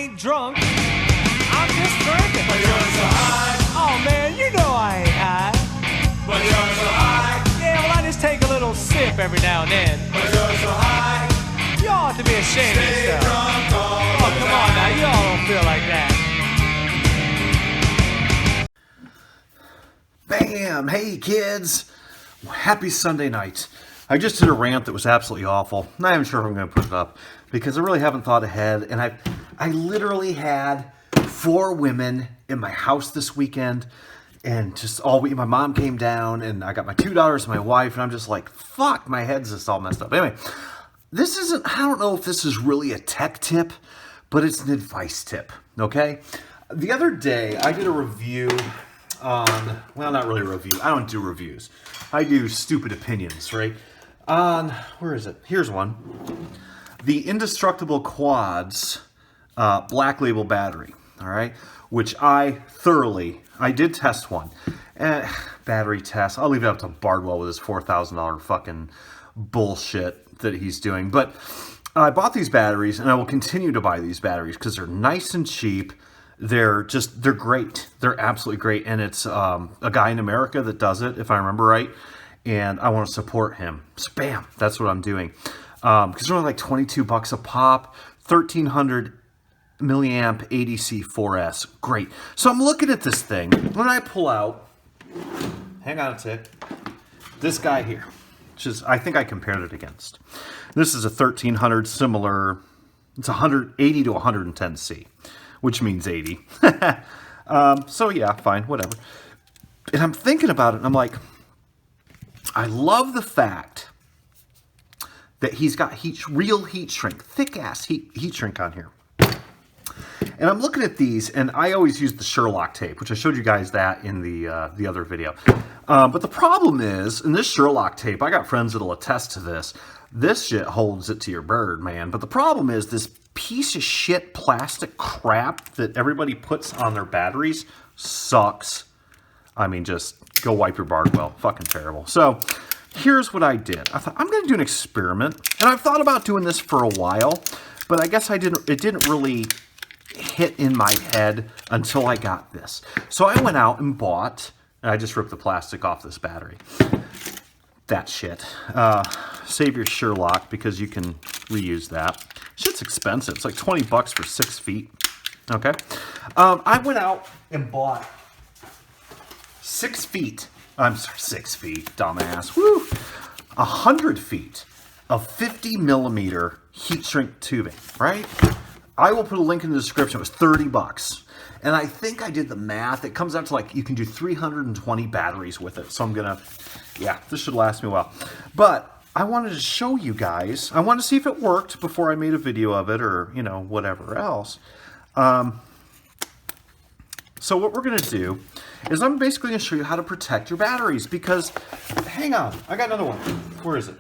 ain't drunk, I'm just drinking. But you're so high. Oh man, you know I ain't high. But you're so high. Yeah, well I just take a little sip every now and then. But you're so high. You ought to be ashamed of Stay yourself. drunk all Oh, the come on now, time. you all don't feel like that. Bam! Hey kids! Happy Sunday night. I just did a rant that was absolutely awful. I'm not even sure if I'm going to put it up because I really haven't thought ahead. And I literally had 4 women in my house this weekend, and just all week. My mom came down, and I got my 2 daughters and my wife, and I'm just like, fuck, my head's just all messed up. Anyway, this isn't, I don't know if this is really a tech tip, but it's an advice tip, okay? The other day, I did a review on, well, not really a review. I don't do reviews. I do stupid opinions, right? On, where is it? Here's one. The Indestructible Quads Black Label battery, all right? Which I did test one. Battery test. I'll leave it up to Bardwell with his $4,000 fucking bullshit that he's doing. But I bought these batteries, and I will continue to buy these batteries because they're nice and cheap. They're great. They're absolutely great. And it's a guy in America that does it, if I remember right. And I want to support him. So bam, that's what I'm doing. Because they're only like $22 a pop, 1300 milliamp ADC4S. Great. So I'm looking at this thing. When I pull out, hang on a tick, this guy here, which is, I think I compared it against. This is a 1300 similar, it's 180 to 110C, which means 80. So yeah, fine, whatever. And I'm thinking about it, and I'm like, I love the fact that he's got real heat shrink, thick ass heat shrink on here. And I'm looking at these, and I always use the Sherlock tape, which I showed you guys that in the other video. But the problem is, in this Sherlock tape, I got friends that'll attest to this. This shit holds it to your bird, man. But the problem is this piece of shit plastic crap that everybody puts on their batteries sucks. I mean, just go wipe your Bardwell. Fucking terrible. So here's what I did. I thought, I'm going to do an experiment. And I've thought about doing this for a while, but I guess it didn't really hit in my head until I got this. So I went out and bought, and I just ripped the plastic off this battery. That shit. Save your Sherlock because you can reuse that. Shit's expensive. It's like $20 for 6 feet. Okay. I went out and bought 6 feet. I'm sorry, 6 feet, dumbass. Woo! 100 feet of 50 millimeter heat shrink tubing, right? I will put a link in the description. It was $30. And I think I did the math. It comes out to like, you can do 320 batteries with it. So I'm going to, yeah, this should last me a while. But I wanted to show you guys. I wanted to see if it worked before I made a video of it or, you know, whatever else. So what we're going to do is I'm basically going to show you how to protect your batteries because, hang on, I got another one. Where is it?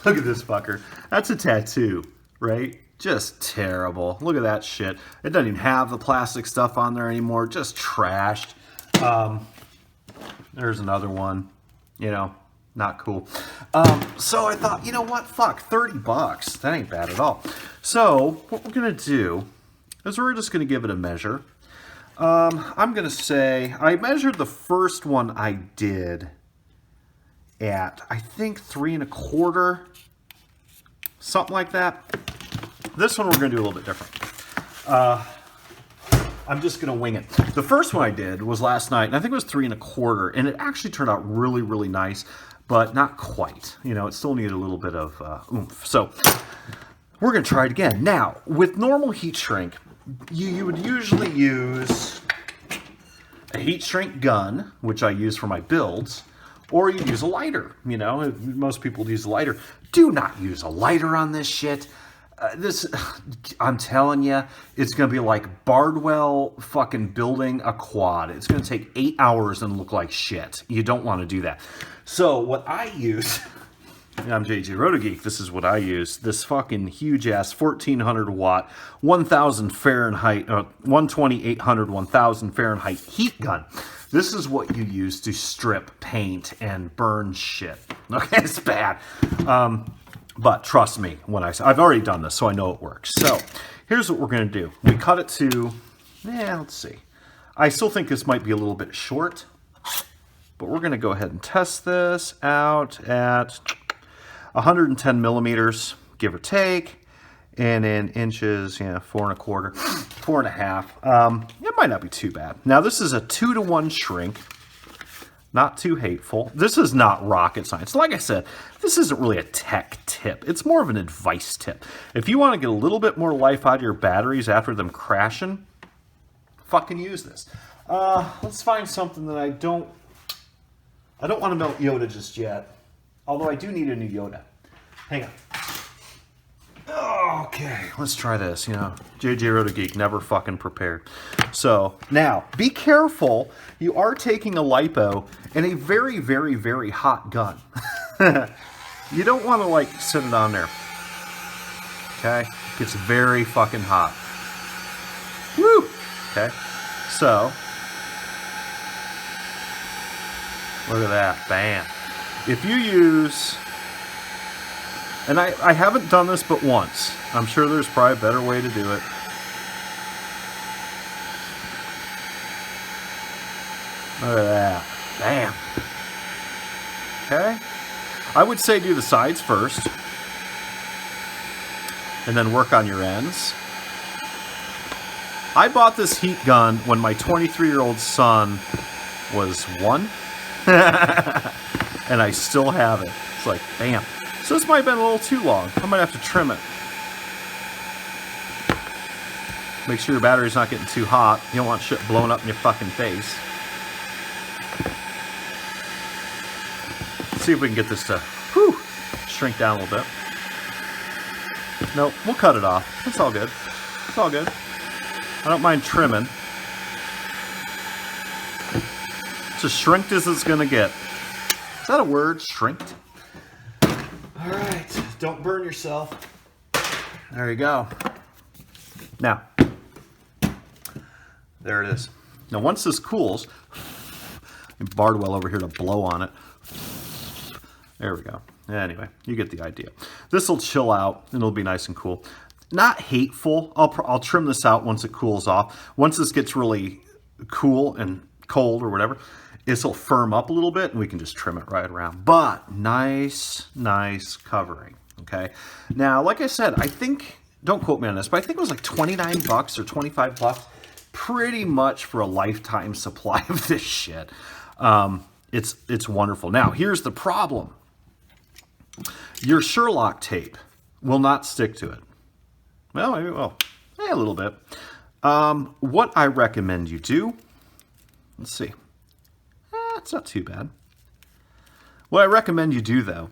Look at this fucker. That's a tattoo, right? Just terrible. Look at that shit. It doesn't even have the plastic stuff on there anymore. Just trashed. There's another one. You know, not cool. So I thought, you know what? Fuck, $30. That ain't bad at all. So what we're going to do is we're just going to give it a measure. I'm going to say, I measured the first one I did at, I think 3 1/4, something like that. This one we're going to do a little bit different. I'm just going to wing it. The first one I did was last night, and I think it was 3 1/4, and it actually turned out really, really nice, but not quite. You know, it still needed a little bit of oomph. So we're going to try it again. Now, with normal heat shrink, you would usually use a heat shrink gun, which I use for my builds, or you use a lighter. You know, most people use a lighter. Do not use a lighter on this shit. I'm telling you, it's going to be like Bardwell fucking building a quad. It's going to take 8 hours and look like shit. You don't want to do that. So what I use, I'm JJ Rotogeek, this is what I use. This fucking huge ass 1400 watt, 1000 Fahrenheit, 120, 800, 1000 Fahrenheit heat gun. This is what you use to strip paint and burn shit. Okay, it's bad. But trust me when I say, I've already done this, so I know it works. So here's what we're going to do. We cut it to, let's see. I still think this might be a little bit short, but we're going to go ahead and test this out at 110 millimeters, give or take. And in inches, 4¼ 4½. It might not be too bad. Now, this is a 2-to-1 shrink. Not too hateful. This is not rocket science. Like I said, this isn't really a tech tip. It's more of an advice tip. If you want to get a little bit more life out of your batteries after them crashing, fucking use this. Let's find something that I don't want to melt Yoda just yet. Although I do need a new Yoda. Hang on. Okay, let's try this. JJ Roto Geek, never fucking prepared. So, now, be careful. You are taking a lipo in a very, very, very hot gun. You don't want to, sit it on there. Okay? It gets very fucking hot. Woo! Okay? So, look at that. Bam. If you use... And I haven't done this but once. I'm sure there's probably a better way to do it. Look at that. Bam. Okay? I would say do the sides first. And then work on your ends. I bought this heat gun when my 23-year-old son was 1. And I still have it. It's like, bam. So this might have been a little too long. I might have to trim it. Make sure your battery's not getting too hot. You don't want shit blowing up in your fucking face. Let's see if we can get this to shrink down a little bit. Nope, we'll cut it off. It's all good. It's all good. I don't mind trimming. It's as shrinked as it's gonna get. Is that a word? Shrinked? All right, don't burn yourself. There you go. Now, there it is. Now, once this cools, Bardwell over here to blow on it. There we go. Anyway, you get the idea. This will chill out, and it'll be nice and cool. Not hateful. I'll trim this out once it cools off. Once this gets really cool and cold or whatever, this will firm up a little bit, and we can just trim it right around. But nice covering, okay? Now, like I said, I think, don't quote me on this, but I think it was like 29 bucks or 25 bucks, pretty much for a lifetime supply of this shit. It's wonderful. Now, here's the problem. Your Sherlock tape will not stick to it. Well, maybe, a little bit. What I recommend you do, let's see. It's not too bad. What I recommend you do, though,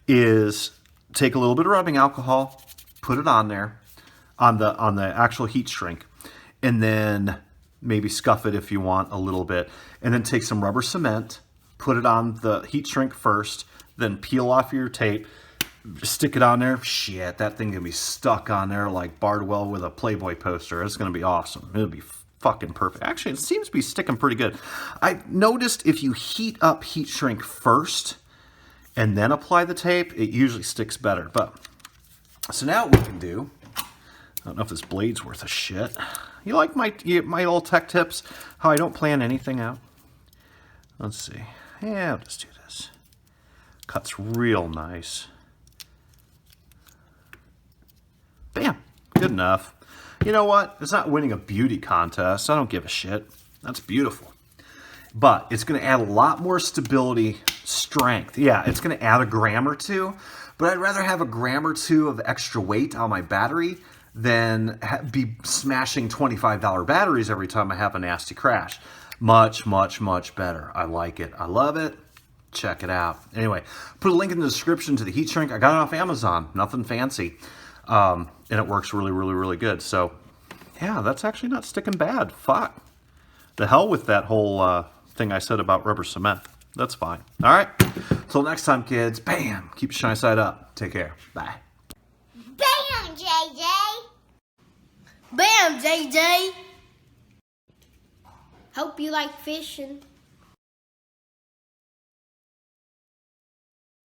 is take a little bit of rubbing alcohol, put it on there, on the actual heat shrink, and then maybe scuff it if you want a little bit, and then take some rubber cement, put it on the heat shrink first, then peel off your tape, stick it on there. Shit, that thing can be stuck on there like Bardwell with a Playboy poster. It's going to be awesome. It'll be fucking perfect. Actually, it seems to be sticking pretty good. I noticed if you heat up heat shrink first and then apply the tape, it usually sticks better. But so now what we can do, I don't know if this blade's worth a shit. You like my little tech tips? How I don't plan anything out? Let's see. Yeah, I'll just do this. Cuts real nice. Bam. Good enough. You know what? It's not winning a beauty contest. I don't give a shit. That's beautiful. But it's going to add a lot more stability, strength. Yeah, it's going to add a gram or two, but I'd rather have a gram or two of extra weight on my battery than be smashing $25 batteries every time I have a nasty crash. Much, much, much better. I like it. I love it. Check it out. Anyway, put a link in the description to the heat shrink. I got it off Amazon. Nothing fancy. And it works really, really, really good. So, yeah, that's actually not sticking bad. Fuck. The hell with that whole thing I said about rubber cement. That's fine. All right. Till next time, kids. Bam. Keep your shiny side up. Take care. Bye. Bam, JJ. Bam, JJ. Hope you like fishing.